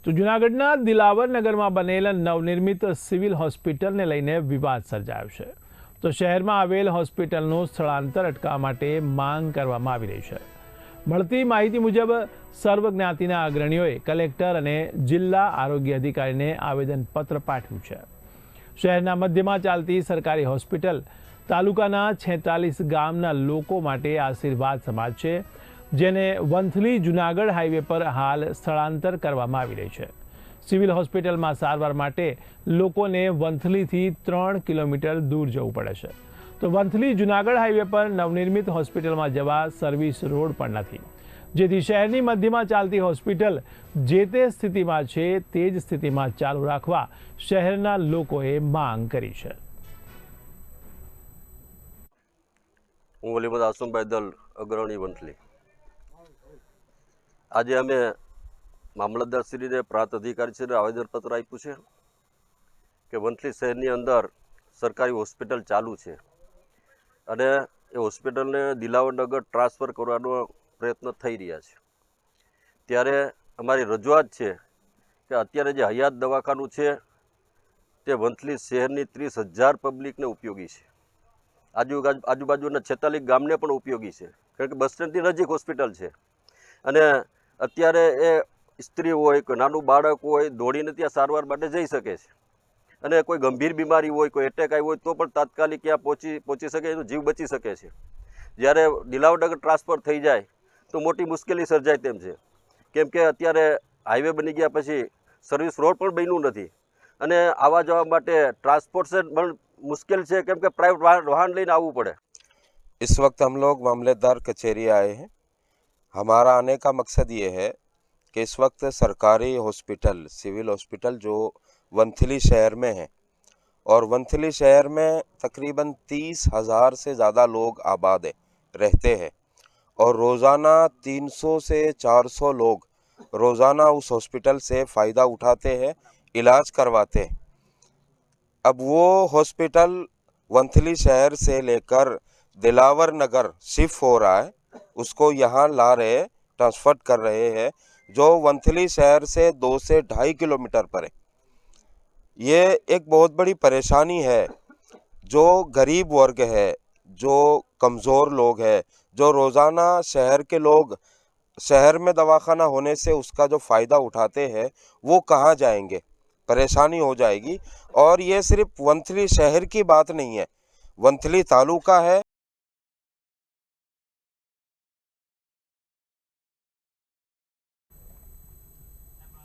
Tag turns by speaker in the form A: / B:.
A: તો જૂનાગઢના દિલાવર નગરમાં બનેલ નવનિર્મિત સિવિલ હોસ્પિટલને લઈને વિવાદ સર્જાયો છે। તો શહેરમાં આવેલ હોસ્પિટલનું સ્થળાંતર અટકાવવા માટે માંગ કરવામાં આવી રહી છે। મળતી માહિતી મુજબ સર્વ જ્ઞાતિના અગ્રણીઓએ કલેક્ટર અને જિલ્લા આરોગ્ય અધિકારીને આવેદનપત્ર પાઠવ્યું છે। શહેરના મધ્યમાં ચાલતી સરકારી હોસ્પિટલ તાલુકાના 46 ગામના લોકો માટે આશીર્વાદ સમાજ છે, જેને વંથલી જૂનાગઢ હાઈવે પર હાલ સ્થળાંતર કરવામાં આવી રહી છે। સિવિલ હોસ્પિટલમાં સારવાર માટે લોકોને વંથલીથી 3 કિલોમીટર દૂર જવું પડે છે। તો વંથલી જૂનાગઢ હાઈવે પર નવનિર્મિત હોસ્પિટલમાં જવા સર્વિસ રોડ પણ નથી, જેથી શહેરની મધ્યમાં ચાલતી હોસ્પિટલ જે તે સ્થિતિમાં છે તે જ સ્થિતિમાં ચાલુ રાખવા શહેરના લોકોએ માંગ કરી છે।
B: હું વલીમદ આસુમભાઈ દલ અગ્રણી વંથલી। આજે અમે મામલતદારશ્રીને પ્રાંત અધિકારીશ્રીને આવેદનપત્ર આપ્યું છે કે વંથલી શહેરની અંદર સરકારી હોસ્પિટલ ચાલુ છે અને એ હોસ્પિટલને દિલાવરનગર ટ્રાન્સફર કરવાનો પ્રયત્ન થઈ રહ્યા છે। ત્યારે અમારી રજૂઆત છે કે અત્યારે જે હયાત દવાખાનું છે તે વંથલી શહેરની 30,000 પબ્લિકને ઉપયોગી છે, આજુબાજુના 46 ગામને પણ ઉપયોગી છે, કારણ કે બસ સ્ટેન્ડથી નજીક હોસ્પિટલ છે અને અત્યારે એ સ્ત્રી હોય કે નાનું બાળક હોય દોડીને ત્યાં સારવાર માટે જઈ શકે છે અને કોઈ ગંભીર બીમારી હોય, કોઈ એટેક આવ્યો હોય તો પણ તાત્કાલિક ત્યાં પહોંચી શકે, એનો જીવ બચી શકે છે। જ્યારે દિલાવરનગર ટ્રાન્સફર થઈ જાય તો મોટી મુશ્કેલી સર્જાય તેમ છે, કેમ કે અત્યારે હાઈવે બની ગયા પછી સર્વિસ રોડ પણ બન્યું નથી અને આવવા જવા માટે ટ્રાન્સપોર્ટેશન પણ मुश्किल है, केम के प्राइवेट वाहन लेने आવું पड़े।
C: इस वक्त हम लोग मामलेदार कचहरी आए हैं। हमारा आने का मकसद ये है कि इस वक्त सरकारी हॉस्पिटल सिविल हॉस्पिटल जो वंथली शहर में है और वंथली शहर में तकरीबन 30,000 से ज़्यादा लोग आबाद रहते हैं और रोज़ाना 300 से 400 लोग रोज़ाना उस हॉस्पिटल से फ़ायदा उठाते हैं, इलाज करवाते हैं। अब वो हॉस्पिटल वंथली शहर से लेकर दिलावर नगर शिफ्ट हो रहा है, उसको यहाँ ला रहे, ट्रांसफर कर रहे हैं, जो वंथली शहर से 2 से 2.5 किलोमीटर पर है। ये एक बहुत बड़ी परेशानी है। जो गरीब वर्ग है, जो कमज़ोर लोग हैं, जो रोज़ाना शहर के लोग शहर में दवाखाना होने से उसका जो फ़ायदा उठाते हैं वो कहाँ जाएंगे, परेशानी हो जाएगी। और ये सिर्फ वंथली शहर की बात नहीं है, वंथली तालुका है,